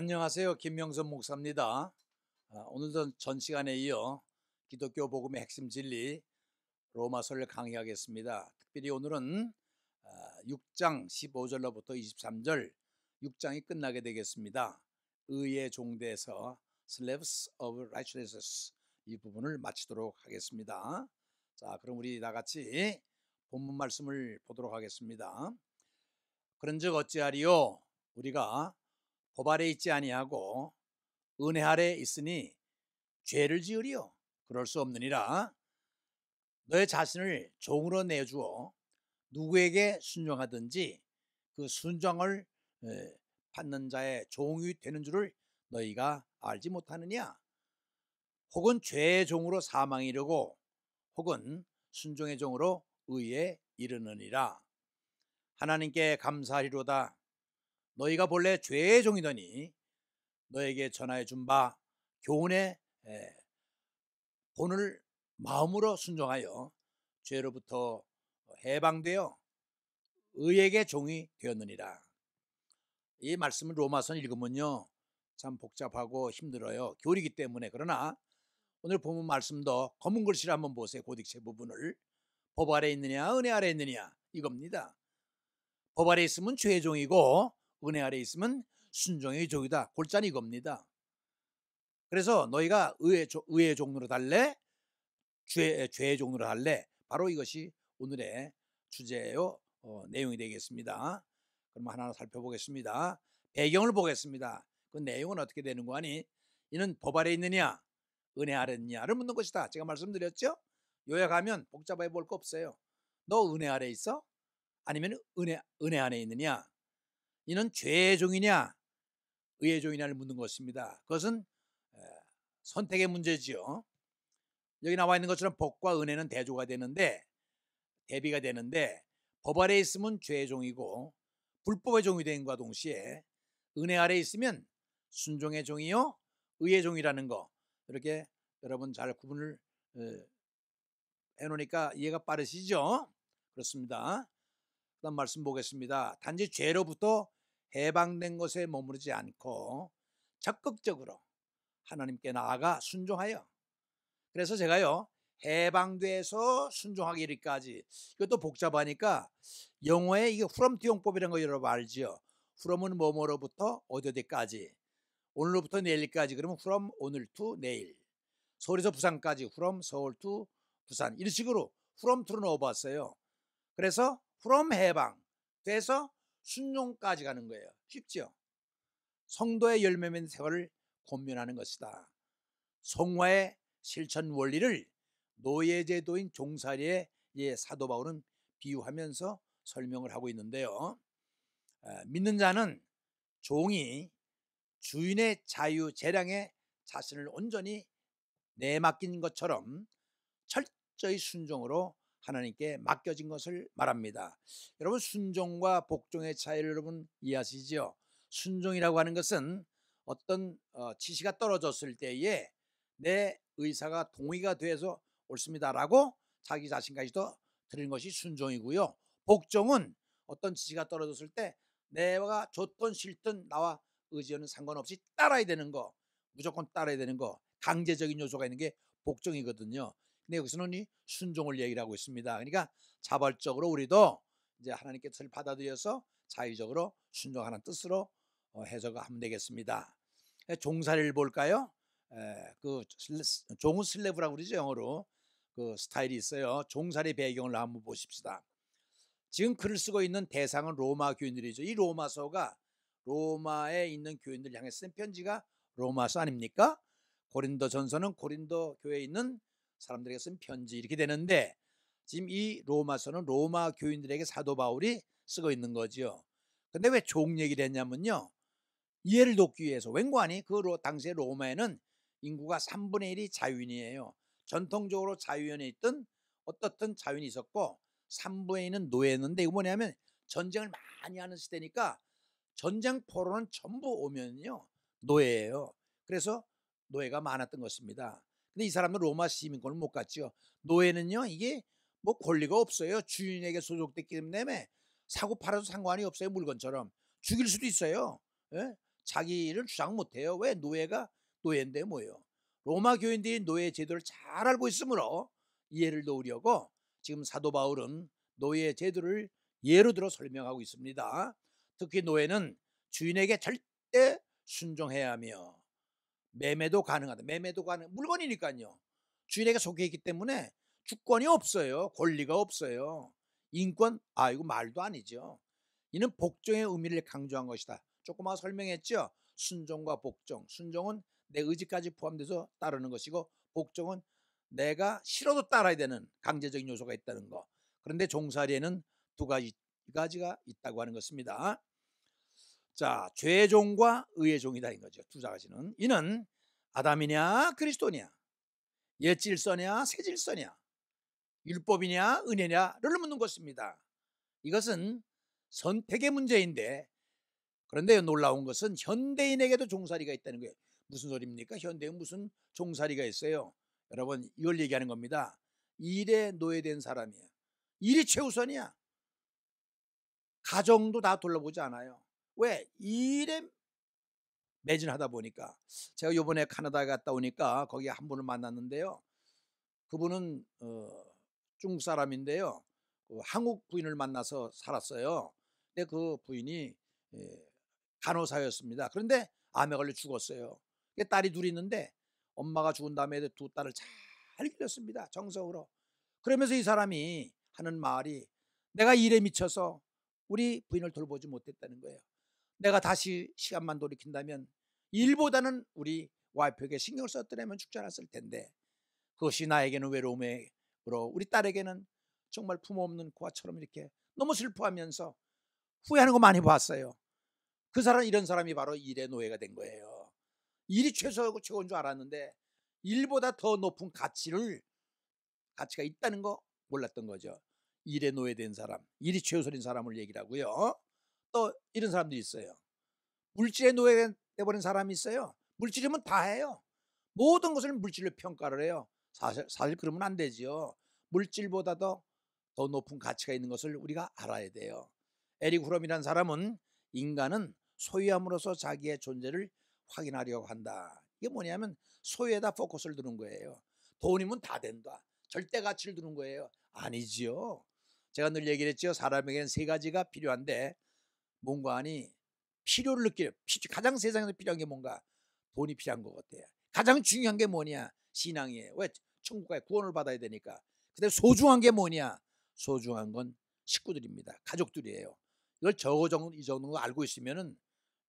안녕하세요. 김명선 목사입니다. 오늘도 전 시간에 이어 기독교 복음의 핵심 진리 로마서를 강의하겠습니다. 특별히 오늘은 6장 15절로부터 23절 6장이 끝나게 되겠습니다. 의의 종대에서 Slaves of Righteousness 이 부분을 마치도록 하겠습니다. 자, 그럼 우리 다 같이 본문 말씀을 보도록 하겠습니다. 그런즉 어찌하리요? 우리가 법 아래 있지 아니하고 은혜 아래 있으니 죄를 지으리요? 그럴 수 없느니라. 너의 자신을 종으로 내주어 누구에게 순종하든지 그 순종을 받는 자의 종이 되는 줄을 너희가 알지 못하느냐? 혹은 죄의 종으로 사망에 이르고 혹은 순종의 종으로 의에 이르느니라. 하나님께 감사하리로다. 너희가 본래 죄의 종이더니 너에게 전하여 준 바 교훈의 본을 마음으로 순종하여 죄로부터 해방되어 의에게 종이 되었느니라. 이 말씀을 로마서는 읽으면요 참 복잡하고 힘들어요. 교리이기 때문에. 그러나 오늘 본문 말씀도 검은 글씨를 한번 보세요. 고딕체 부분을. 법 아래 있느냐 은혜 아래 있느냐 이겁니다. 법 아래 있으면 죄의 종이고 은혜 아래 있으면 순종의 종이다. 골자는 이겁니다. 그래서 너희가 의의 종로로 달래 죄의 종로로 달래. 바로 이것이 오늘의 주제요 내용이 되겠습니다. 그럼 하나하나 살펴보겠습니다. 배경을 보겠습니다. 그 내용은 어떻게 되는 거 아니? 이는 법 아래 있느냐 은혜 아래 있느냐를 묻는 것이다. 제가 말씀드렸죠? 요약하면 복잡해 볼 거 없어요. 너 은혜 아래 있어? 아니면 은혜 안에 있느냐? 이는 죄의 종이냐 의의 종이냐를 묻는 것입니다. 그것은 선택의 문제지요. 여기 나와 있는 것처럼 복과 은혜는 대조가 되는데 대비가 되는데 법 아래 있으면 죄의 종이고 불법의 종이 된과 동시에 은혜 아래 있으면 순종의 종이요 의의 종이라는 거 이렇게 여러분 잘 구분을 해놓으니까 이해가 빠르시죠? 그렇습니다. 그다음 말씀 보겠습니다. 단지 죄로부터 해방된 것에 머무르지 않고 적극적으로 하나님께 나아가 순종하여. 그래서 제가요 해방돼서 순종하기까지 이것도 복잡하니까 영어에 이게 후럼투용법이라는 거 여러분 알지요? 후럼은 뭐뭐로부터 어디까지 오늘로부터 내일까지 그러면 후럼 오늘 투 내일 서울에서 부산까지 후럼 서울 투 부산 이런 식으로 후럼투로 넣어봤어요. 그래서 from 해방 돼서 순종까지 가는 거예요. 쉽죠? 성도의 열매 맺는 생활을 권면하는 것이다. 성화의 실천 원리를 노예제도인 종살이의 사도 바울은 비유하면서 설명을 하고 있는데요. 믿는 자는 종이 주인의 자유 재량에 자신을 온전히 내맡긴 것처럼 철저히 순종으로 하나님께 맡겨진 것을 말합니다. 여러분 순종과 복종의 차이를 여러분 이해하시죠? 순종이라고 하는 것은 어떤 지시가 떨어졌을 때에 내 의사가 동의가 돼서 옳습니다라고 자기 자신까지도 드리는 것이 순종이고요. 복종은 어떤 지시가 떨어졌을 때 내가 좋든 싫든 나와 의지와는 상관없이 따라야 되는 거, 무조건 따라야 되는 거, 강제적인 요소가 있는 게 복종이거든요. 근데 여기서는 이 순종을 얘기를 하고 있습니다. 그러니까 자발적으로 우리도 이제 하나님께 뜻을 받아들여서 자의적으로 순종하는 뜻으로 해석하면 되겠습니다. 종살이를 볼까요? 그 종은 슬래브라고 그러죠. 영어로 그 스타일이 있어요. 종살이 배경을 한번 보십시다. 지금 글을 쓰고 있는 대상은 로마 교인들이죠. 이 로마서가 로마에 있는 교인들 향해 쓴 편지가 로마서 아닙니까? 고린도 전서는 고린도 교회에 있는 사람들에게 쓴 편지 이렇게 되는데 지금 이 로마서는 로마 교인들에게 사도 바울이 쓰고 있는 거죠. 근데 왜 종 얘기를 했냐면요. 이해를 돕기 위해서 웬관이 그 당시에 로마에는 인구가 3분의 1이 자유인이에요. 전통적으로 자유인에 있던 어떻든 자유인이 있었고 3분의 1은 노예였는데 이거 뭐냐면 전쟁을 많이 하는 시대니까 전쟁 포로는 전부 오면요 노예예요. 그래서 노예가 많았던 것입니다. 근데 이 사람은 로마 시민권을 못 갔죠. 노예는요 이게 뭐 권리가 없어요. 주인에게 소속됐기 때문에 사고 팔아도 상관이 없어요. 물건처럼 죽일 수도 있어요. 예? 자기를 주장 못해요. 왜? 노예인데 뭐예요. 로마 교인들이 노예 제도를 잘 알고 있으므로 이해를 도우려고 지금 사도 바울은 노예 제도를 예로 들어 설명하고 있습니다. 특히 노예는 주인에게 절대 순종해야 하며 매매도 가능하다. 물건이니까요. 주인에게 속해 있기 때문에 주권이 없어요. 권리가 없어요. 인권? 이거 말도 아니죠. 이는 복종의 의미를 강조한 것이다. 조금 아까 설명했죠. 순종과 복종. 순종은 내 의지까지 포함돼서 따르는 것이고, 복종은 내가 싫어도 따라야 되는 강제적인 요소가 있다는 거. 그런데 종살이에는 두 가지가 있다고 하는 것입니다. 자, 죄의 종과 의의 종이다 인 거죠. 두 가지는. 이는 아담이냐 그리스도냐, 옛 질서냐 새 질서냐, 율법이냐 은혜냐를 묻는 것입니다. 이것은 선택의 문제인데, 그런데 놀라운 것은 현대인에게도 종살이가 있다는 거예요. 무슨 소리입니까? 현대인 무슨 종살이가 있어요? 여러분, 이걸 얘기하는 겁니다. 일에 노예된 사람이야. 일이 최우선이야. 가정도 다 돌아보지 않아요. 왜? 일에 매진하다 보니까. 제가 이번에 캐나다에 갔다 오니까 거기 한 분을 만났는데요. 그분은 중국 사람인데요. 한국 부인을 만나서 살았어요. 근데 그 부인이 간호사였습니다. 그런데 암에 걸려 죽었어요. 딸이 둘이 있는데 엄마가 죽은 다음에 두 딸을 잘 길렀습니다. 정성으로. 그러면서 이 사람이 하는 말이, 내가 일에 미쳐서 우리 부인을 돌보지 못했다는 거예요. 내가 다시 시간만 돌이킨다면 일보다는 우리 와이프에게 신경을 썼더라면 죽지 않았을 텐데, 그것이 나에게는 외로움으로 우리 딸에게는 정말 부모 없는 고아처럼 이렇게 너무 슬퍼하면서 후회하는 거 많이 봤어요. 그 사람, 이런 사람이 바로 일의 노예가 된 거예요. 일이 최고인 줄 알았는데 일보다 더 높은 가치가 있다는 거 몰랐던 거죠. 일의 노예된 사람, 일이 최우선인 사람을 얘기를 하고요. 또 이런 사람들이 있어요. 물질의 노예가 돼버린 사람이 있어요. 물질이면 다 해요. 모든 것을 물질로 평가를 해요. 사실 그러면 안 되죠. 물질보다도 더 높은 가치가 있는 것을 우리가 알아야 돼요. 에릭 후럼이라는 사람은 인간은 소유함으로써 자기의 존재를 확인하려고 한다. 이게 뭐냐면 소유에다 포커스를 두는 거예요. 돈이면 다 된다. 절대 가치를 두는 거예요. 아니지요. 제가 늘 얘기를 했죠. 사람에게는 세 가지가 필요한데, 뭔가 하니 필요를 느껴요. 가장 세상에서 필요한 게 뭔가? 돈이 필요한 것 같아요. 가장 중요한 게 뭐냐? 신앙이에요. 왜? 천국 가에 구원을 받아야 되니까. 근데 소중한 게 뭐냐? 소중한 건 식구들입니다. 가족들이에요. 이걸 이 정도 알고 있으면은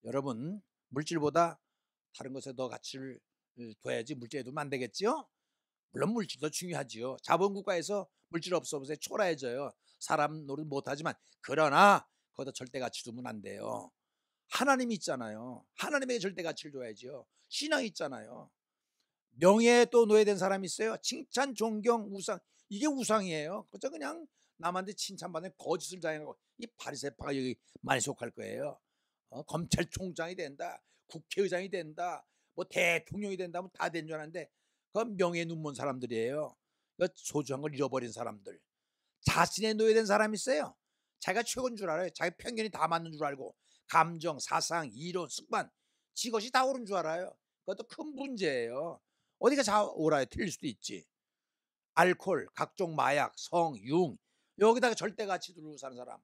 여러분, 물질보다 다른 것에 더 가치를 둬야지 물질에 두면 안 되겠죠? 물론 물질도 중요하지요. 자본국가에서 물질 없어보세요. 초라해져요. 사람 노릇 못하지만, 그러나 거기다 절대 가치 두면 안 돼요. 하나님이 있잖아요. 하나님에게 절대 가치를 줘야죠. 신앙이 있잖아요. 명예에 또 노예된 사람이 있어요. 칭찬, 존경, 우상. 이게 우상이에요. 그저 그냥 남한테 칭찬받는 거짓을 자행하고, 이 바리새파가 여기 많이 속할 거예요. 검찰총장이 된다, 국회의장이 된다, 뭐 대통령이 된다, 뭐 다 된 줄 아는데, 그건 명예에 눈먼 사람들이에요. 소중한 걸 잃어버린 사람들. 자신의 노예된 사람이 있어요. 자기가 최고인 줄 알아요. 자기 편견이 다 맞는 줄 알고, 감정, 사상, 이론, 습관, 지것이 다 옳은 줄 알아요. 그것도 큰 문제예요. 어디가 옳아요? 틀릴 수도 있지. 알코올, 각종 마약, 성, 융, 여기다가 절대 가치 두고 사는 사람,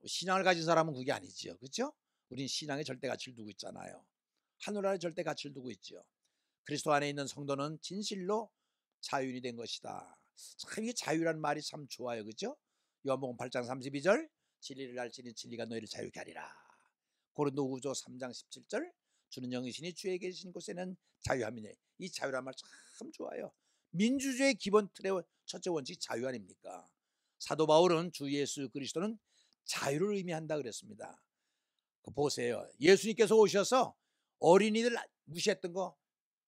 신앙을 가진 사람은 그게 아니지요. 그렇죠? 우린 신앙에 절대 가치를 두고 있잖아요. 하늘 아래 절대 가치를 두고 있죠. 그리스도 안에 있는 성도는 진실로 자유인이 된 것이다. 참, 이게 자유란 말이 참 좋아요. 그렇죠? 요한복음 8장 32절, 진리를 알지니 진리가 너희를 자유케 하리라. 고린도후서 3장 17절, 주는 영이시니 주에 계신 곳에는 자유함이네. 이 자유란 말 참 좋아요. 민주주의의 기본 틀의 첫째 원칙이 자유 아닙니까? 사도 바울은 주 예수 그리스도는 자유를 의미한다 그랬습니다. 보세요. 예수님께서 오셔서 어린이들 무시했던 거,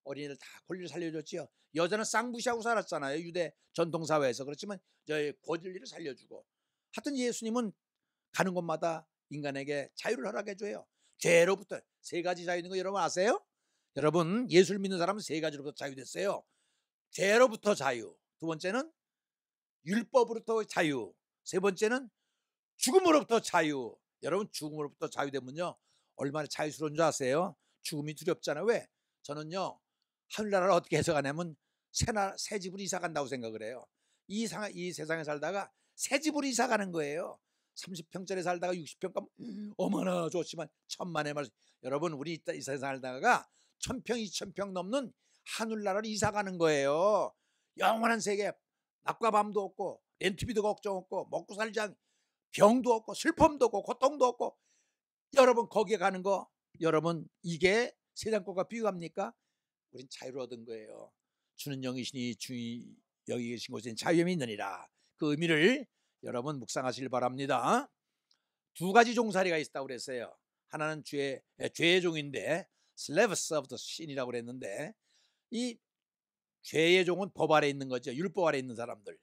어린이들 다 권리를 살려줬지요. 여자는 쌍무시하고 살았잖아요. 유대 전통사회에서. 그렇지만 권리를 살려주고. 하여튼 예수님은 가는 곳마다 인간에게 자유를 허락해줘요. 죄로부터. 세 가지 자유 있는 거 여러분 아세요? 여러분, 예수를 믿는 사람은 세 가지로부터 자유됐어요. 죄로부터 자유. 두 번째는 율법으로부터 자유. 세 번째는 죽음으로부터 자유. 여러분, 죽음으로부터 자유되면요, 얼마나 자유스러운 줄 아세요? 죽음이 두렵잖아요. 왜? 저는요, 하늘나라를 어떻게 해석하냐면 새 집으로 이사 간다고 생각을 해요. 이 세상에 살다가 새 집으로 이사 가는 거예요. 30평짜리 살다가 60평 가면 어머나 좋지만 천만의 말씀. 여러분, 우리 이 세상 살다가 1000평, 2000평 넘는 하늘나라를 이사 가는 거예요. 영원한 세계, 낮과 밤도 없고 렌트비도 걱정 없고 먹고 살지 않 병도 없고 슬픔도 없고 고통도 없고. 여러분, 거기에 가는 거, 여러분, 이게 세상 것과 비교합니까? 우린 자유를 얻은 거예요. 주는 영이시니 주의 여기 계신 곳엔 자유함이 있느니라. 그 의미를 여러분 묵상하시길 바랍니다. 두 가지 종살이가 있다고 그랬어요. 하나는 죄의 종인데 slaves of the sin이라고 그랬는데, 이 죄의 종은 법 아래 있는 거죠. 율법 아래 있는 사람들.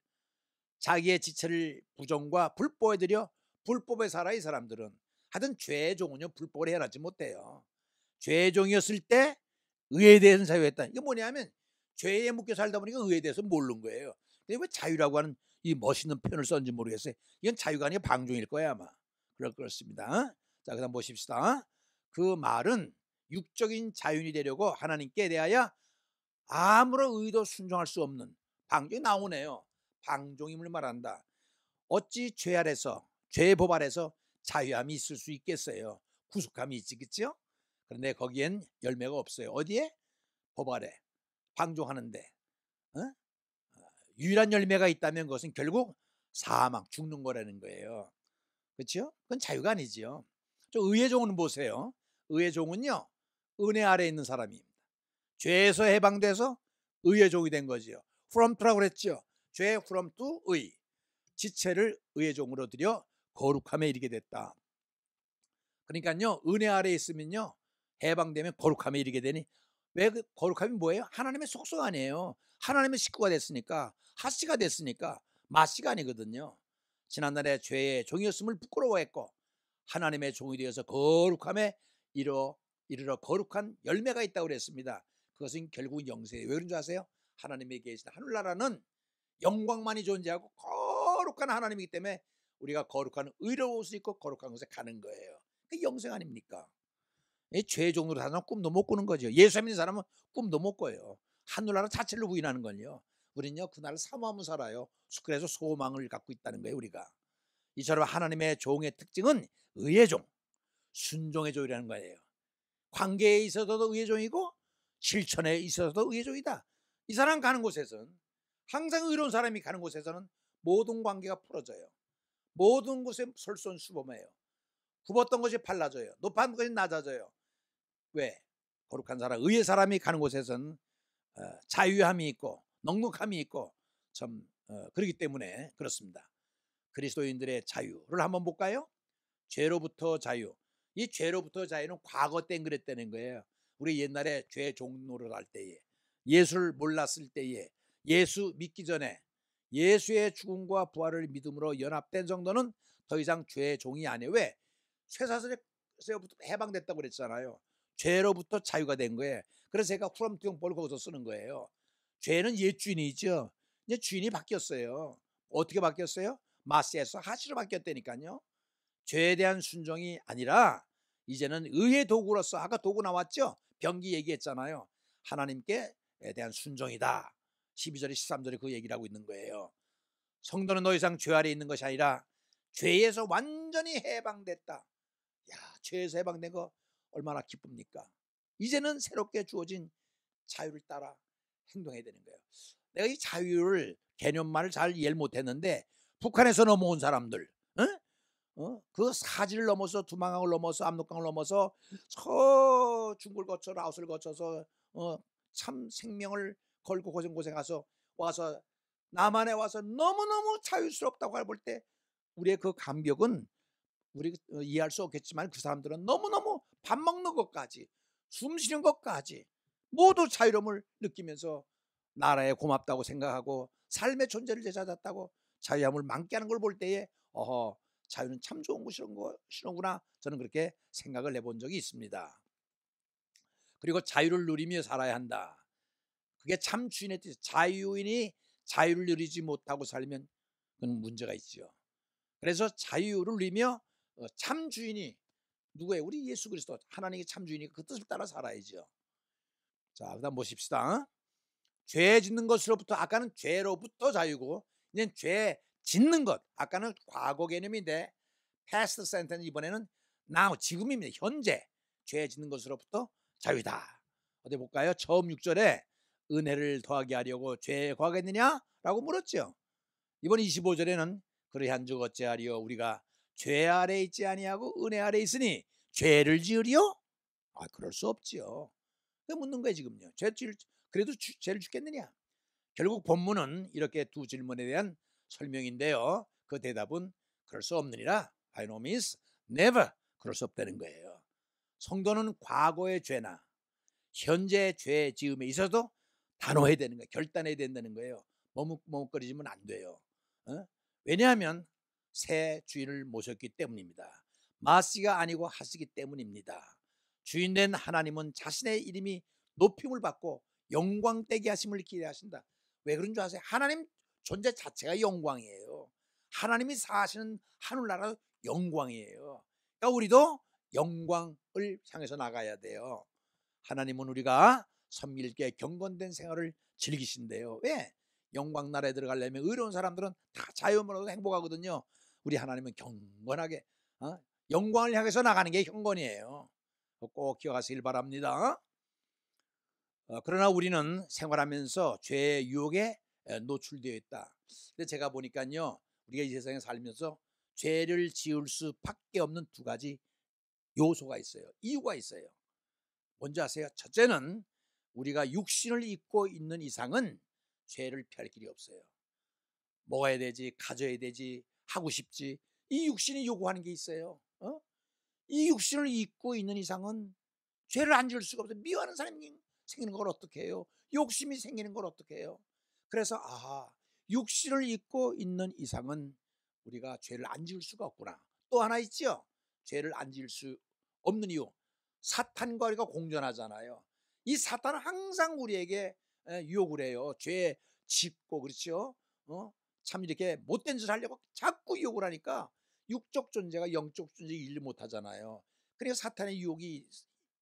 자기의 지체를 부정과 불법에 들여 불법에 살아. 이 사람들은 하여튼 죄의 종은요, 불법을 해하지 못해요. 죄의 종이었을 때 의에 대해서는 자유했다. 이게 뭐냐면 죄에 묶여 살다 보니까 의에 대해서 모르는 거예요. 근데 왜 자유라고 하는 이 멋있는 표현을 썼는지 모르겠어요. 이건 자유가 아니라 방종일 거야 아마. 그렇습니다. 자, 그다음 보십시다. 그 말은 육적인 자유인이 되려고 하나님께 대하여 아무런 의도 순종할 수 없는 방종이 나오네요. 방종임을 말한다. 어찌 죄 아래서, 죄의 법 아래서 자유함이 있을 수 있겠어요? 구속함이 있지, 그렇죠? 그런데 거기엔 열매가 없어요. 어디에? 법 아래 방종하는데. 유일한 열매가 있다면 그것은 결국 사망, 죽는 거라는 거예요. 그렇죠? 그건 자유가 아니지요. 저 의의 종은 보세요. 의의 종은요, 은혜 아래에 있는 사람입니다. 죄에서 해방돼서 의의 종이 된 거지요. from to라고 그랬죠. 죄 from to 의. 지체를 의의 종으로 들여 거룩함에 이르게 됐다. 그러니까요, 은혜 아래에 있으면요, 해방되면 거룩함에 이르게 되니, 왜 그 거룩함이 뭐예요? 하나님의 속성 아니에요. 하나님의 식구가 됐으니까, 하씨가 됐으니까 마씨가 아니거든요. 지난날에 죄의 종이었음을 부끄러워했고 하나님의 종이 되어서 거룩함에 이르러 거룩한 열매가 있다고 그랬습니다. 그것은 결국 영생이에요. 왜 그런 줄 아세요? 하나님에 계신 하늘나라는 영광만이 존재하고 거룩한 하나님이기 때문에 우리가 거룩한 의로울 수 있고 거룩한 곳에 가는 거예요. 그게 영생 아닙니까? 죄의 종으로 사는 꿈도 못 꾸는 거죠. 예수 믿는 사람은 꿈도 못 꿔요. 하늘나라 자체를 부인하는 건요. 우리는요, 그날을 사모하며 살아요. 그래서 소망을 갖고 있다는 거예요, 우리가. 이처럼 하나님의 종의 특징은 의의 종, 순종의 종이라는 거예요. 관계에 있어서도 의의 종이고 실천에 있어서도 의의 종이다. 이 사람 가는 곳에서는, 항상 의로운 사람이 가는 곳에서는 모든 관계가 풀어져요. 모든 곳에 솔선수범해요. 굽었던 것이 발라져요. 높은 것이 낮아져요. 왜? 거룩한 사람, 의의 사람이 가는 곳에서는 자유함이 있고 넉넉함이 있고 참 그렇기 때문에 그렇습니다. 그리스도인들의 자유를 한번 볼까요? 죄로부터 자유. 이 죄로부터 자유는 과거 땐 그랬다는 거예요. 우리 옛날에 죄 종로를 할 때에, 예수를 몰랐을 때에, 예수 믿기 전에 예수의 죽음과 부활을 믿음으로 연합된 정도는 더 이상 죄의 종이 아니에요. 왜? 쇠사슬에서부터 해방됐다고 그랬잖아요. 죄로부터 자유가 된 거예요. 그래서 제가 후렴투영법을 거기서 쓰는 거예요. 죄는 옛 주인이죠. 이제 주인이 바뀌었어요. 어떻게 바뀌었어요? 마스에서 하시로 바뀌었다니까요. 죄에 대한 순종이 아니라 이제는 의의 도구로서, 아까 도구 나왔죠? 병기 얘기했잖아요. 하나님께 대한 순종이다. 12절에 13절에 그 얘기를 하고 있는 거예요. 성도는 더 이상 죄 아래 있는 것이 아니라 죄에서 완전히 해방됐다. 야, 죄에서 해방된 거 얼마나 기쁩니까? 이제는 새롭게 주어진 자유를 따라 행동해야 되는 거예요. 내가 이 자유를 개념만을 잘 이해를 못했는데, 북한에서 넘어온 사람들, 그 사지를 넘어서 두만강을 넘어서 압록강을 넘어서 저 중국을 거쳐 라오스를 거쳐서 참 생명을 걸고 고생고생해서 와서 남한에 와서 너무너무 자유스럽다고 볼 때 우리의 그 감격은 우리 이해할 수 없겠지만, 그 사람들은 너무너무 밥 먹는 것까지 숨 쉬는 것까지 모두 자유로움을 느끼면서 나라에 고맙다고 생각하고 삶의 존재를 되찾았다고 자유함을 만끽하는 걸 볼 때에 자유는 참 좋은 것이구나, 저는 그렇게 생각을 해본 적이 있습니다. 그리고 자유를 누리며 살아야 한다. 그게 참 주인의 뜻. 자유인이 자유를 누리지 못하고 살면 그건 문제가 있죠. 그래서 자유를 누리며 참 주인이 누구예요? 우리 예수 그리스도 하나님의 참 주인이니까 그 뜻을 따라 살아야죠. 자, 그다음 보십시다. 죄 짓는 것으로부터, 아까는 죄로부터 자유고 이제 죄 짓는 것, 아까는 과거 개념인데 past sentence, 이번에는 now, 지금입니다. 현재 죄 짓는 것으로부터 자유다. 어디 볼까요? 처음 6절에 은혜를 더하게 하려고 죄에 거하겠느냐? 라고 물었죠. 이번 25절에는 그러한즉 어찌하리요? 우리가 죄 아래 있지 아니하고 은혜 아래 있으니 죄를 지으리요? 아, 그럴 수 없지요. 묻는 거예요 지금요. 그래도 죄를 짓겠느냐? 결국 본문은 이렇게 두 질문에 대한 설명인데요. 그 대답은 그럴 수 없느니라. by no means, never. 그럴 수 없다는 거예요. 성도는 과거의 죄나 현재의 죄 지음에 있어도 단호해야 되는 거예요. 결단해야 된다는 거예요. 머뭇머뭇거리지면 안 돼요. 왜냐하면 새 주인을 모셨기 때문입니다. 마시가 아니고 하시기 때문입니다. 주인된 하나님은 자신의 이름이 높임을 받고 영광되게 하심을 기대하신다. 왜 그런 줄 아세요? 하나님 존재 자체가 영광이에요. 하나님이 사시는 하늘나라 영광이에요. 그러니까 우리도 영광을 향해서 나가야 돼요. 하나님은 우리가 섬길게 경건된 생활을 즐기신대요. 왜? 영광 나라에 들어가려면 의로운 사람들은 다 자유만으로도 행복하거든요. 우리 하나님은 경건하게 영광을 향해서 나가는 게 경건이에요. 꼭 기억하시길 바랍니다. 그러나 우리는 생활하면서 죄의 유혹에 노출되어 있다. 근데 제가 보니까요, 우리가 이 세상에 살면서 죄를 지을 수밖에 없는 두 가지 요소가 있어요. 이유가 있어요. 뭔지 아세요? 첫째는 우리가 육신을 입고 있는 이상은 죄를 피할 길이 없어요. 먹어야 되지, 가져야 되지, 하고 싶지. 이 육신이 요구하는 게 있어요. 이 육신을 입고 있는 이상은 죄를 안 지을 수가 없어요. 미워하는 사람이 생기는 걸 어떻게 해요? 욕심이 생기는 걸 어떻게 해요? 그래서 육신을 입고 있는 이상은 우리가 죄를 안 지을 수가 없구나. 또 하나 있죠. 죄를 안 지을 수 없는 이유, 사탄과 우리가 공존하잖아요. 이 사탄은 항상 우리에게 유혹을 해요. 죄 짓고, 그렇죠? 참 이렇게 못된 짓을 하려고 자꾸 유혹을 하니까 육적 존재가 영적 존재 일을 못하잖아요. 그래서 사탄의 유혹이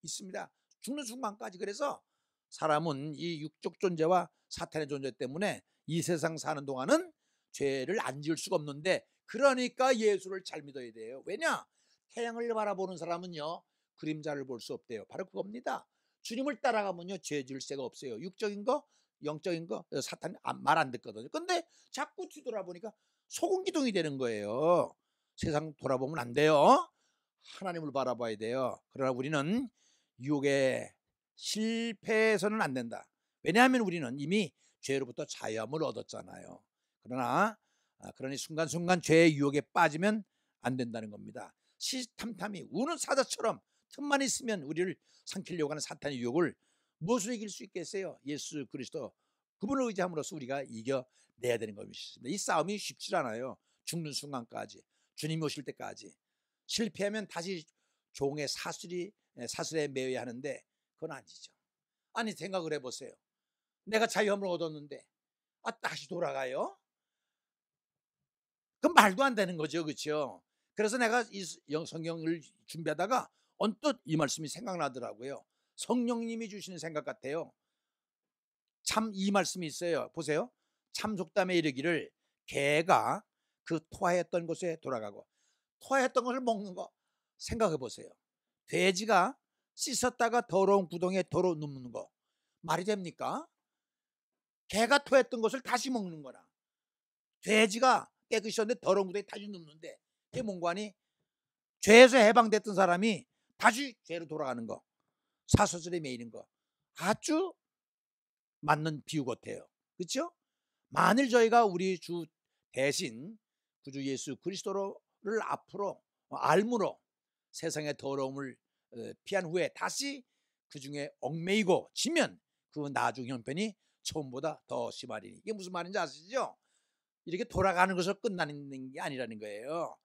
있습니다. 죽는 순간까지. 그래서 사람은 이 육적 존재와 사탄의 존재 때문에 이 세상 사는 동안은 죄를 안 지을 수가 없는데, 그러니까 예수를 잘 믿어야 돼요. 왜냐? 태양을 바라보는 사람은요, 그림자를 볼 수 없대요. 바로 그겁니다. 주님을 따라가면요, 죄 지을 새가 없어요. 육적인 거, 영적인 거 사탄이 말 안 듣거든요. 근데 자꾸 뒤돌아보니까 소금기둥이 되는 거예요. 세상 돌아보면 안 돼요. 하나님을 바라봐야 돼요. 그러나 우리는 유혹에 실패해서는 안 된다. 왜냐하면 우리는 이미 죄로부터 자유함을 얻었잖아요. 그러니 순간순간 죄의 유혹에 빠지면 안 된다는 겁니다. 시탐탐이 우는 사자처럼 틈만 있으면 우리를 삼키려고 하는 사탄의 유혹을 무엇으로 이길 수 있겠어요? 예수 그리스도, 그분을 의지함으로써 우리가 이겨내야 되는 것입니다. 이 싸움이 쉽지 않아요. 죽는 순간까지, 주님이 오실 때까지. 실패하면 다시 종의 사슬에 매여야 하는데 그건 아니죠. 아니, 생각을 해보세요. 내가 자유함을 얻었는데 다시 돌아가요? 그 말도 안 되는 거죠. 그렇죠? 그래서 내가 이 성경을 준비하다가 언뜻 이 말씀이 생각나더라고요. 성령님이 주시는 생각 같아요. 참 이 말씀이 있어요. 보세요. 참 속담에 이르기를 개가 그 토하였던 곳에 돌아가고, 토하였던 것을 먹는 거 생각해 보세요. 돼지가 씻었다가 더러운 구덩이에 도로 눕는 거 말이 됩니까? 개가 토했던 것을 다시 먹는 거나, 돼지가 깨끗이었는데 더러운 구덩이에 다시 눕는데, 그게 뭔가니? 죄에서 해방됐던 사람이 다시 죄로 돌아가는 거, 사슬에 매이는 거, 아주 맞는 비유 같아요. 그렇죠? 만일 저희가 우리 주 대신 구주 예수 그리스도를 앞으로 알므로 세상의 더러움을 피한 후에 다시 그 중에 얽매이고 지면 그 나중 형편이 처음보다 더 심하리니. 이게 무슨 말인지 아시죠? 이렇게 돌아가는 것으로 끝나는 게 아니라는 거예요.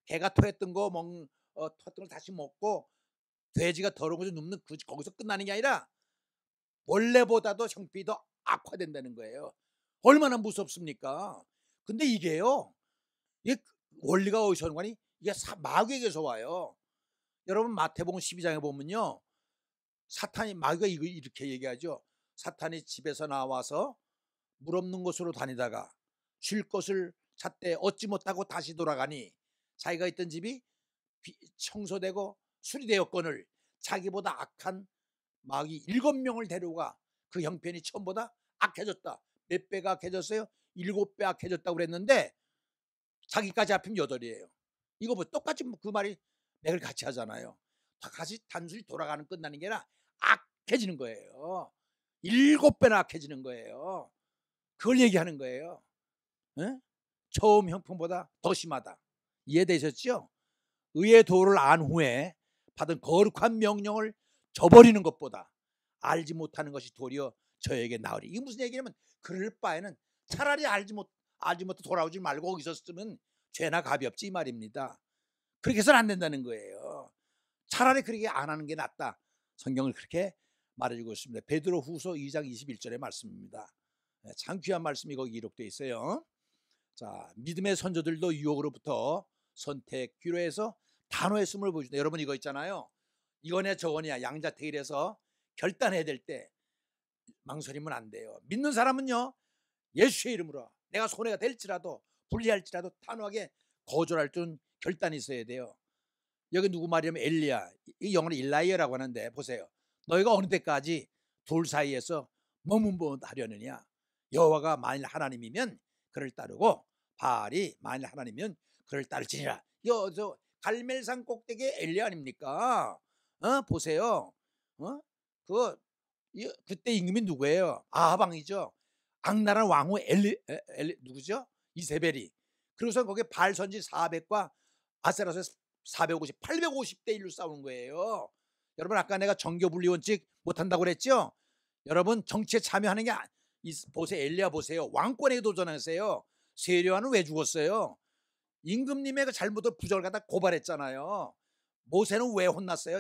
개가 토했던 토했던 걸 다시 먹고 돼지가 더러운 것을 눕는 거기서 끝나는 게 아니라 원래보다도 형편이 더 악화된다는 거예요. 얼마나 무섭습니까? 근데 이게 원리가 어디서 오는 거니? 이게 마귀에게서 와요. 여러분 마태복음 12장에 보면요, 사탄이 마귀가 이거 이렇게 얘기하죠. 사탄이 집에서 나와서 물 없는 곳으로 다니다가 쉴 것을 찾되 얻지 못하고 다시 돌아가니 자기가 있던 집이 청소되고 수리되었거늘 자기보다 악한 마귀 7명을 데려가 그 형편이 처음보다 악해졌다. 몇 배가 악해졌어요? 7배 악해졌다고 그랬는데 자기까지 합히면 8이에요. 이거 뭐 똑같이 그 말이 맥을 같이 하잖아요. 다시 단순히 돌아가는 끝나는 게 아니라 악해지는 거예요. 7배나 악해지는 거예요. 그걸 얘기하는 거예요. 에? 처음 형편보다 더 심하다. 이해되셨죠? 의의 도를 안 후에 받은 거룩한 명령을 저버리는 것보다 알지 못하는 것이 도리어 저에게 나으리. 이게 무슨 얘기냐면, 그럴 바에는 차라리 알지 못해 돌아오지 말고 거기서 쓰면 죄나 가볍지 이 말입니다. 그렇게 해서는 안 된다는 거예요. 차라리 그렇게 안 하는 게 낫다. 성경을 그렇게 말해주고 있습니다. 베드로 후서 2장 21절의 말씀입니다. 참 귀한 말씀이 거기 기록되어 있어요. 자, 믿음의 선조들도 유혹으로부터 선택, 기로에서 단호의 숨을 보여준다. 여러분 이거 있잖아요. 이거냐 저거냐 양자택일해서 결단해야 될 때 망설이면 안 돼요. 믿는 사람은요, 예수의 이름으로 내가 손해가 될지라도 불리할지라도 단호하게 거절할 줄 결단이 있어야 돼요. 여기 누구 말이냐면 엘리야, 이 영어로 일라이어라고 하는데 보세요. 너희가 어느 때까지 둘 사이에서 머뭇머뭇하려느냐. 여호와가 만일 하나님이면 그를 따르고 바알이 만일 하나님이면 그를 따를지니라. 저 갈멜산 꼭대기에 엘리야 아닙니까? 보세요. 그때 임금이 누구예요? 아합 왕이죠. 악나라 왕후 누구죠? 이세벨이. 그래서 거기에 바알 선지 400과 아세라서 450, 850대 1로 싸우는 거예요. 여러분 아까 내가 정교분리 원칙 못한다고 그랬죠? 여러분 정치에 참여하는 게 보세요. 엘리야 보세요. 왕권에 도전하세요. 세례요한은 왜 죽었어요? 임금님의 그 잘못을 부정을 갖다 고발했잖아요. 모세는 왜 혼났어요?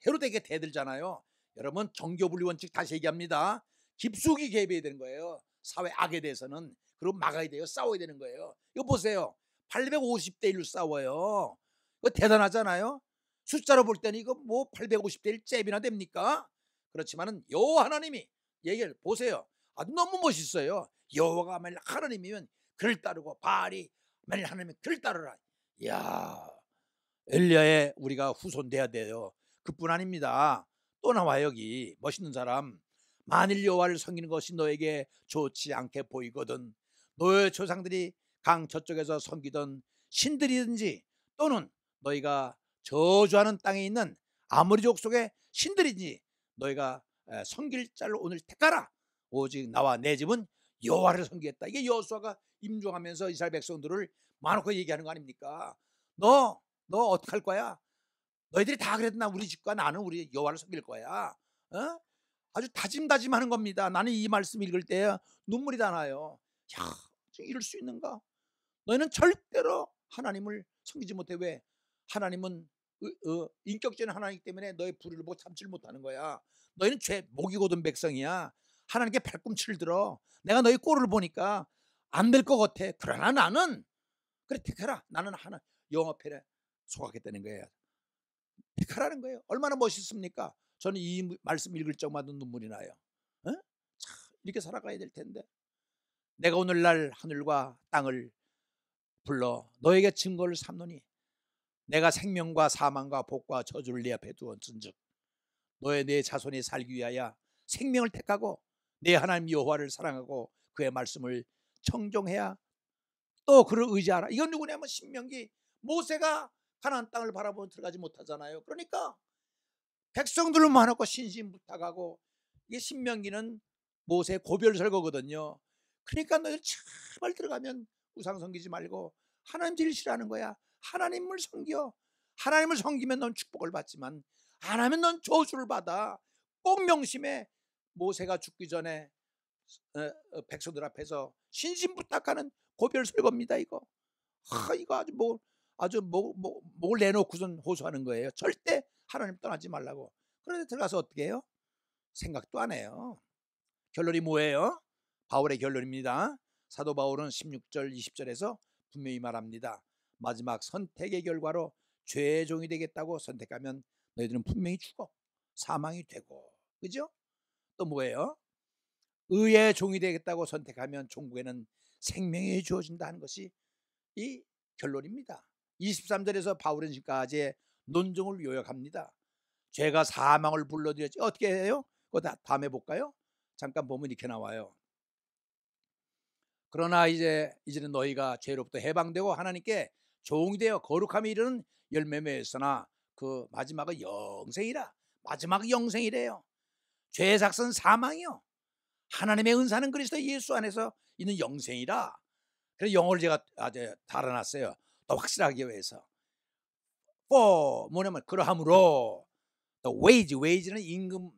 헤로데에게 대들잖아요. 여러분 정교분리 원칙 다시 얘기합니다. 깊숙이 개입해야 되는 거예요. 사회 악에 대해서는. 그리고 막아야 돼요. 싸워야 되는 거예요. 이거 보세요. 850대 1로 싸워요. 이거 대단하잖아요. 숫자로 볼 때는 이거 뭐 850대 1 잽이나 됩니까? 그렇지만은 여호와 하나님이 얘기를 보세요. 아주 너무 멋있어요. 여호와가 만일 하나님이면 그를 따르고 바알이 만일 하나님이면 그를 따르라. 이야, 엘리야의 우리가 후손 돼야 돼요. 그뿐 아닙니다. 또 나와 여기 멋있는 사람. 만일 여호와를 섬기는 것이 너에게 좋지 않게 보이거든 너의 조상들이 강 저쪽에서 섬기던 신들이든지 또는 너희가 저주하는 땅에 있는 아모리족 속의 신들이든지 너희가 섬길 자를 오늘 택하라. 오직 나와 내 집은 여호와를 섬기겠다. 이게 여호수아가 임종하면서 이스라엘 백성들을 많고 얘기하는 거 아닙니까? 너 어떡할 거야? 너희들이 다 그래도 나 우리 집과 나는 우리 여호와를 섬길 거야. 아주 다짐하는 겁니다. 나는 이 말씀 읽을 때 눈물이 다 나요. 야, 이럴 수 있는가? 너희는 절대로 하나님을 섬기지 못해. 왜? 하나님은 인격적인 하나님이기 때문에 너의 불의를 보고 참지를 못하는 거야. 너희는 목이 곧은 백성이야. 하나님께 발꿈치를 들어. 내가 너희 꼴을 보니까 안 될 것 같아. 그러나 나는 그래 택해라. 나는 하나 여호와 편에 속하겠다는 거예요. 택하라는 거예요. 얼마나 멋있습니까? 저는 이 말씀 읽을 적마다 눈물이 나요. 참, 이렇게 살아가야 될 텐데. 내가 오늘날 하늘과 땅을 불러 너에게 증거를 삼노니 내가 생명과 사망과 복과 저주를 네 앞에 두었은즉 너의 내 자손이 살기 위하여 생명을 택하고 내 하나님 여호와를 사랑하고 그의 말씀을 청종해야 또 그를 의지하라. 이건 누구냐면 신명기. 모세가 가나안 땅을 바라보고 들어가지 못하잖아요. 그러니까 백성들은 많았고 신신부탁하고, 이게 신명기는 모세의 고별설거거든요. 그러니까 너희들 제발 들어가면 우상 섬기지 말고 하나님 제일 싫어하는 거야. 하나님을 섬겨. 하나님을 섬기면 넌 축복을 받지만 안 하면 넌 저주를 받아. 꼭 명심해. 모세가 죽기 전에 백성들 앞에서 신신부탁하는 고별설거입니다. 이거 이거 아주 목을 내놓고선 호소하는 거예요. 절대 하나님 떠나지 말라고. 그런데 들어가서 어떻게 해요? 생각도 안 해요. 결론이 뭐예요? 바울의 결론입니다. 사도 바울은 16절 20절에서 분명히 말합니다. 마지막 선택의 결과로 죄의 종이 되겠다고 선택하면 너희들은 분명히 죽어 사망이 되고, 그죠? 또 뭐예요? 의의 종이 되겠다고 선택하면 종국에는 생명이 주어진다 하는 것이 이 결론입니다. 23절에서 바울은 지금까지 논증을 요약합니다. 죄가 사망을 불러들였지 어떻게 해요? 그거 다음에 볼까요? 잠깐 보면 이렇게 나와요. 그러나 이제는 너희가 죄로부터 해방되고 하나님께 종이 되어 거룩함에 이르는 열매 맺으나 그 마지막은 영생이라. 마지막 영생이래요. 죄의 삭은 사망이요, 하나님의 은사는 그리스도 예수 안에서 있는 영생이라. 그래서 영어를 제가 아주 달아놨어요. 더 확실하게 위해서. for 뭐냐면 그러함으로, the wage는 임금,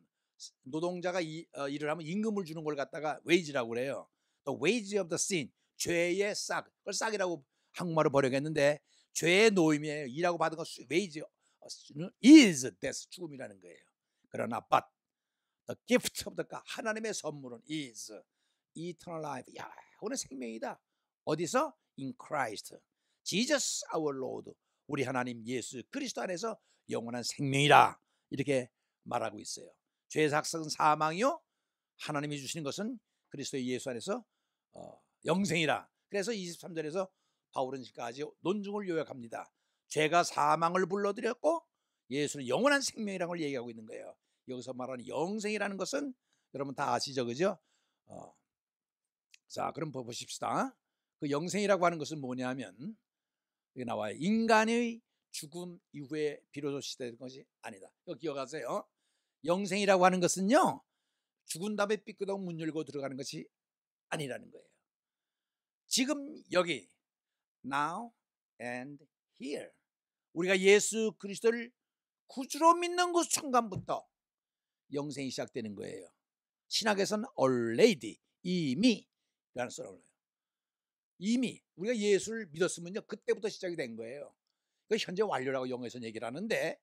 노동자가 일을 하면 임금을 주는 걸 갖다가 wage라고 그래요. The wage of the sin, 죄의 싹, 그걸 싹이라고 한국말로 번역했는데 죄의 노임이에요. 일하고 받은 것 wage is death, 죽음이라는 거예요. 그러나 but the gift of the God, 하나님의 선물은 is eternal life. 야, 오늘 생명이다. 어디서? In Christ Jesus our Lord, 우리 하나님 예수 그리스도 안에서 영원한 생명이라, 이렇게 말하고 있어요. 죄의 삭은 사망이요, 하나님이 주시는 것은 그리스도 예수 안에서 영생이라. 그래서 23절에서 바울은 지금까지 논증을 요약합니다. 죄가 사망을 불러들였고 예수는 영원한 생명이라는 걸 얘기하고 있는 거예요. 여기서 말하는 영생이라는 것은 여러분 다 아시죠, 그죠? 자, 그럼 보십시다. 그 영생이라고 하는 것은 뭐냐면 여기 나와요. 인간의 죽음 이후에 비로소 시대된 것이 아니다. 이거 기억하세요. 영생이라고 하는 것은요, 죽은 다음에 삐끄덕 문 열고 들어가는 것이 아니라는 거예요. 지금 여기 now and here, 우리가 예수 그리스도를 구주로 믿는 그 순간부터 영생이 시작되는 거예요. 신학에서는 already, 이미 라는 소리를 해요. 이미 우리가 예수를 믿었으면요, 그때부터 시작이 된 거예요. 그 현재 완료라고 영어에서는 얘기를 하는데,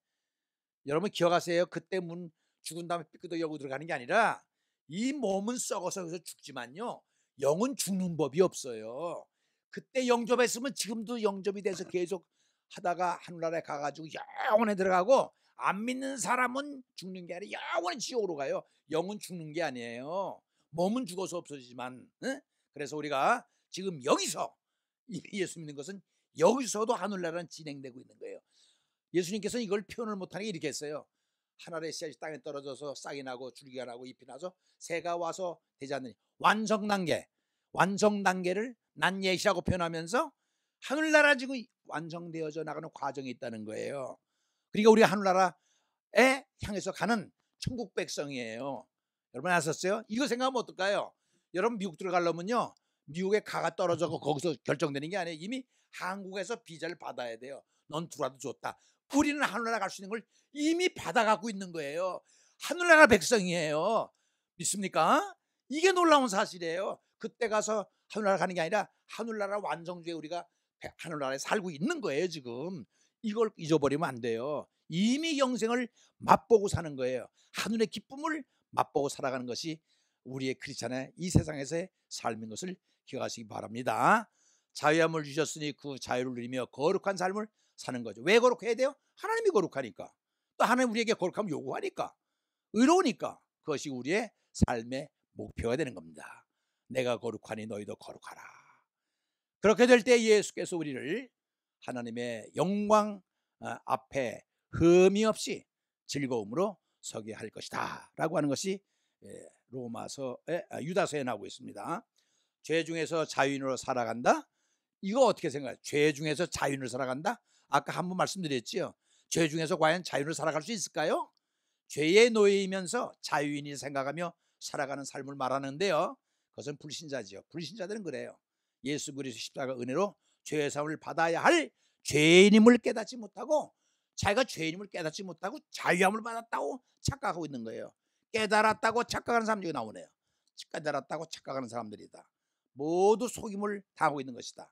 여러분 기억하세요. 그때 문 죽은 다음에 삐끗도 열고 들어가는 게 아니라, 이 몸은 썩어서 죽지만요, 영은 죽는 법이 없어요. 그때 영접했으면 지금도 영접이 돼서 계속 하다가 하늘나라에 가가지고 영원에 들어가고, 안 믿는 사람은 죽는 게 아니라 영원히 지옥으로 가요. 영은 죽는 게 아니에요. 몸은 죽어서 없어지지만, 그래서 우리가 지금 여기서 예수 믿는 것은 여기서도 하늘나라는 진행되고 있는 거예요. 예수님께서는 이걸 표현을 못하게 이렇게 했어요. 하늘의 씨앗이 땅에 떨어져서 싹이 나고 줄기가 나고 잎이 나서 새가 와서 되지 않느니, 완성 단계를 난 예시라고 표현하면서 하늘나라 지금 완성되어져 나가는 과정이 있다는 거예요. 그러니까 우리가 하늘나라에 향해서 가는 천국 백성이에요. 여러분 아셨어요? 이거 생각하면 어떨까요? 여러분 미국 들어가려면요, 미국에 가가 떨어져서 거기서 결정되는 게 아니에요. 이미 한국에서 비자를 받아야 돼요. 넌 들어와도 좋다. 우리는 하늘나라 갈 수 있는 걸 이미 받아갖고 있는 거예요. 하늘나라 백성이에요. 믿습니까? 이게 놀라운 사실이에요. 그때 가서 하늘나라 가는 게 아니라 하늘나라 완성주에 우리가 하늘나라에 살고 있는 거예요. 지금 이걸 잊어버리면 안 돼요. 이미 영생을 맛보고 사는 거예요. 하늘의 기쁨을 맛보고 살아가는 것이 우리의 크리스찬의 이 세상에서의 삶인 것을 기억하시기 바랍니다. 자유함을 주셨으니 그 자유를 누리며 거룩한 삶을 사는 거죠. 왜 거룩해야 돼요? 하나님이 거룩하니까. 또 하나님 우리에게 거룩함을 요구하니까, 의로우니까. 그것이 우리의 삶의 목표가 되는 겁니다. 내가 거룩하니 너희도 거룩하라. 그렇게 될 때 예수께서 우리를 하나님의 영광 앞에 흠이 없이 즐거움으로 서게 할 것이다 라고 하는 것이 유다서에 나오고 있습니다. 죄 중에서 자유인으로 살아간다? 이거 어떻게 생각해요? 죄 중에서 자유인으로 살아간다? 아까 한번 말씀드렸지요. 죄 중에서 과연 자유인으로 살아갈 수 있을까요? 죄의 노예이면서 자유인이 생각하며 살아가는 삶을 말하는데요, 그것은 불신자지요. 불신자들은 그래요. 예수 그리스도 십자가 은혜로 죄의 사함을 받아야 할 죄인임을 깨닫지 못하고, 자기가 죄인임을 깨닫지 못하고 자유함을 받았다고 착각하고 있는 거예요. 깨달았다고 착각하는 사람들이 나오네요. 깨달았다고 착각하는 사람들이다. 모두 속임을 당하고 있는 것이다.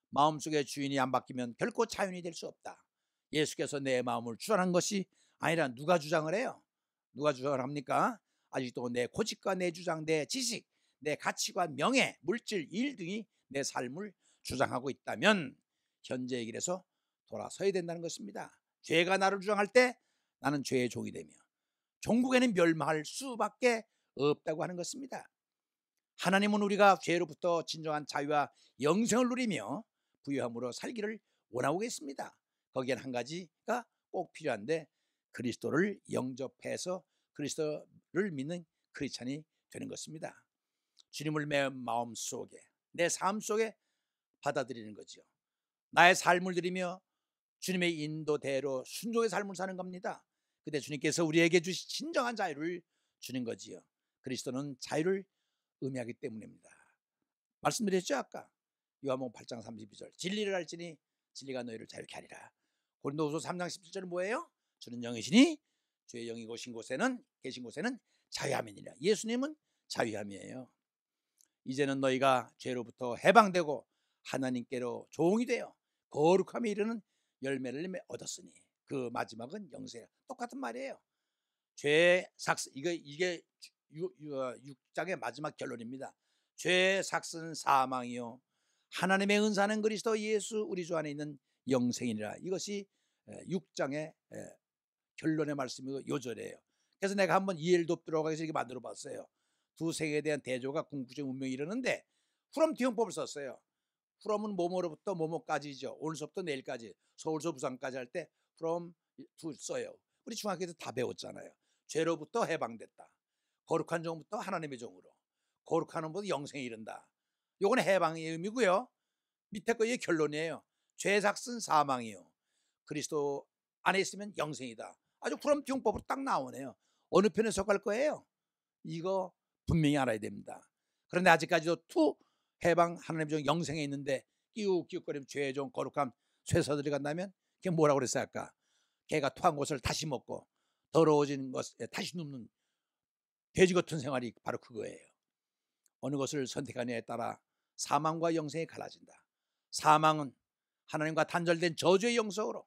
마음속에 주인이 안 바뀌면 결코 자유인이 될 수 없다. 예수께서 내 마음을 주장한 것이 아니라 누가 주장을 해요? 누가 주장을 합니까? 아직도 내 고집과 내 주장, 내 지식, 내 가치관, 명예, 물질, 일 등이 내 삶을 주장하고 있다면 현재의 길에서 돌아서야 된다는 것입니다. 죄가 나를 주장할 때 나는 죄의 종이 되며 종국에는 멸망할 수밖에 없다고 하는 것입니다. 하나님은 우리가 죄로부터 진정한 자유와 영생을 누리며 부유함으로 살기를 원하고 계십니다. 거기엔 한 가지가 꼭 필요한데, 그리스도를 영접해서 그리스도를 믿는 크리스찬이 되는 것입니다. 주님을 내 마음속에, 내 삶 속에 받아들이는 거죠. 나의 삶을 드리며 주님의 인도대로 순종의 삶을 사는 겁니다. 그때 주님께서 우리에게 주신 진정한 자유를 주는 거지요. 그리스도는 자유를 의미하기 때문입니다. 말씀드렸죠 아까. 요한복음 8장 32절, 진리를 알지니 진리가 너희를 자유케 하리라. 고린도후서 3장 17절은 뭐예요? 주는 영이시니 주의 영이 계신 곳에는 자유함이니라. 예수님은 자유함이에요. 이제는 너희가 죄로부터 해방되고 하나님께로 종이 되어 거룩함에 이르는 열매를 얻었으니 그 마지막은 영생이라. 똑같은 말이에요. 죄의 삭스, 이게 6장의 마지막 결론입니다. 죄의 삭스는 사망이요 하나님의 은사는 그리스도 예수 우리 주 안에 있는 영생이니라. 이것이 6장의 결론의 말씀이고 요절이에요. 그래서 내가 한번 이해를 돕도록 해서 이렇게 만들어 봤어요. 두 세계에 대한 대조가 궁극적 운명이 이르는데 프롬 뒤용법을 썼어요. 프롬은 뭐뭐로부터 뭐뭐까지죠. 오늘서부터 내일까지, 서울서 부산까지 할 때 프롬 투 써요. 우리 중학교 때 다 배웠잖아요. 죄로부터 해방됐다. 거룩한 종부터 하나님의 종으로, 거룩한 종부터 영생에 이른다. 요건 해방의 의미고요. 밑에 거의 결론이에요. 죄 삭슨 사망이요 그리스도 안에 있으면 영생이다. 아주 프롬 뒤용법으로 딱 나오네요. 어느 편에 속할 거예요? 이거 분명히 알아야 됩니다. 그런데 아직까지도 투 해방 하나님의 종 영생에 있는데 끼욱끼욱거리면 죄의 종 거룩함 쇠서들이 간다면 그게 뭐라고 그랬어요 아까? 개가 토한 것을 다시 먹고 더러워진 것에 다시 눕는 돼지 같은 생활이 바로 그거예요. 어느 것을 선택하느냐에 따라 사망과 영생이 갈라진다. 사망은 하나님과 단절된 저주의 영속으로,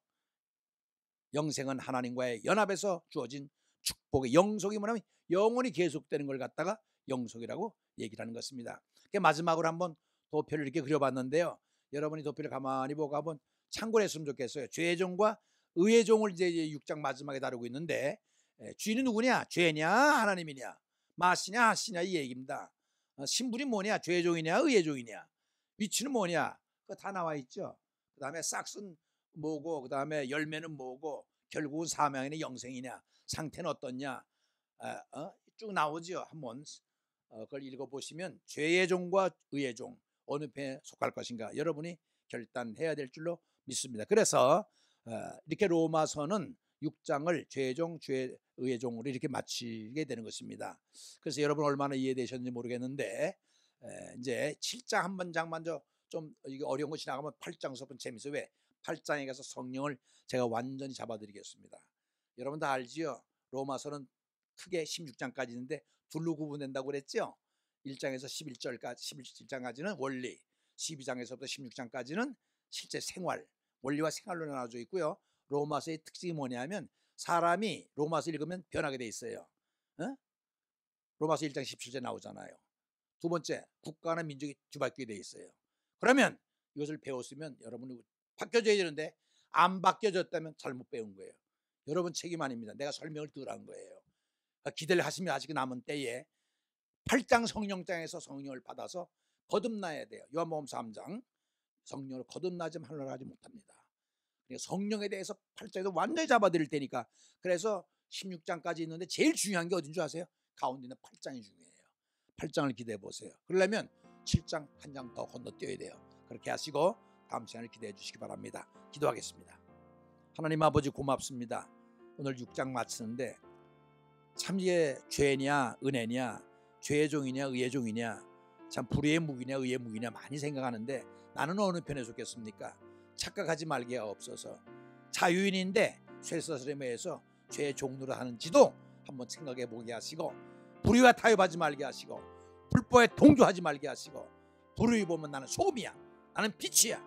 영생은 하나님과의 연합에서 주어진 축복의 영속이 뭐냐면 영원히 계속되는 걸 갖다가 영속이라고 얘기를 하는 것입니다. 마지막으로 한번 도표를 이렇게 그려봤는데요. 여러분이 도표를 가만히 보고 한번 참고를 했으면 좋겠어요. 죄의 종과 의의 종을 이제 6장 마지막에 다루고 있는데, 주인은 누구냐? 죄냐 하나님이냐? 마시냐 하시냐 이 얘기입니다. 신분이 뭐냐? 죄의 종이냐 의의 종이냐? 위치는 뭐냐? 그거 다 나와 있죠. 그 다음에 싹슨 뭐고, 그 다음에 열매는 뭐고, 결국은 사망이냐 영생이냐, 상태는 어떻냐, 쭉 나오죠. 한번 그걸 읽어보시면 죄의 종과 의의 종 어느 편에 속할 것인가 여러분이 결단해야 될 줄로 믿습니다. 그래서 이렇게 로마서는 6장을 죄의 종, 의의 종으로 이렇게 마치게 되는 것입니다. 그래서 여러분 얼마나 이해되셨는지 모르겠는데, 이제 7장 한 문장만 좀 이게 어려운 거 지나가면 8장 수업은 재밌어요. 왜? 8장에 가서 성령을 제가 완전히 잡아드리겠습니다. 여러분 다 알지요? 로마서는 크게 16장까지 있는데 둘로 구분된다고 그랬죠. 1장에서 11장까지는 원리, 12장에서부터 16장까지는 실제 생활, 원리와 생활로 나눠져 있고요. 로마서의 특징이 뭐냐면 사람이 로마서 읽으면 변하게 돼 있어요. 로마서 1장 17절 나오잖아요. 두 번째, 국가나 민족이 뒤바뀌게 돼 있어요. 그러면 이것을 배웠으면 여러분이 바뀌어져야 되는데 안 바뀌어졌다면 잘못 배운 거예요. 여러분 책임 아닙니다. 내가 설명을 덜 한 거예요. 기대를 하시면 아직 남은 때에 8장 성령장에서 성령을 받아서 거듭나야 돼요. 요한복음 3장 성령을 거듭나지 하려고 하지 못합니다. 그러니까 성령에 대해서 8장에서 완전히 잡아드릴 테니까. 그래서 16장까지 있는데 제일 중요한 게 어딘 줄 아세요? 가운데 있는 8장이 중요해요. 8장을 기대해 보세요. 그러려면 7장 한 장 더 건너뛰어야 돼요. 그렇게 하시고 다음 시간을 기대해 주시기 바랍니다. 기도하겠습니다. 하나님 아버지 고맙습니다. 오늘 6장 마치는데 참 이게 죄냐 은혜냐, 죄의 종이냐 의의 종이냐, 참 불의의 무기냐 의의 무기냐 많이 생각하는데 나는 어느 편에 속겠습니까? 착각하지 말게 없어서 자유인인데 쇠서스름에 의해서 죄의 종로를 하는지도 한번 생각해 보게 하시고, 불의와 타협하지 말게 하시고, 불법에 동조하지 말게 하시고, 불의 보면 나는 소금이야, 나는 빛이야,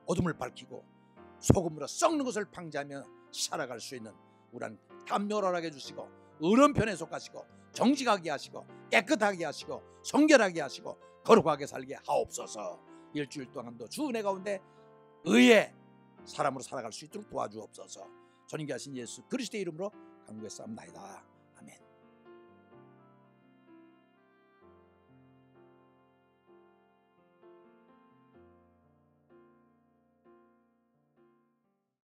어둠을 밝히고 소금으로 썩는 것을 방지하며 살아갈 수 있는 우리는 담요하게 해주시고, 의로운 편에 속하시고 정직하게 하시고 깨끗하게 하시고 성결하게 하시고 거룩하게 살게 하옵소서. 일주일 동안도 주 은혜 가운데 의의 사람으로 살아갈 수 있도록 도와주옵소서. 전인계하신 예수 그리스도의 이름으로 간구했사옵나이다.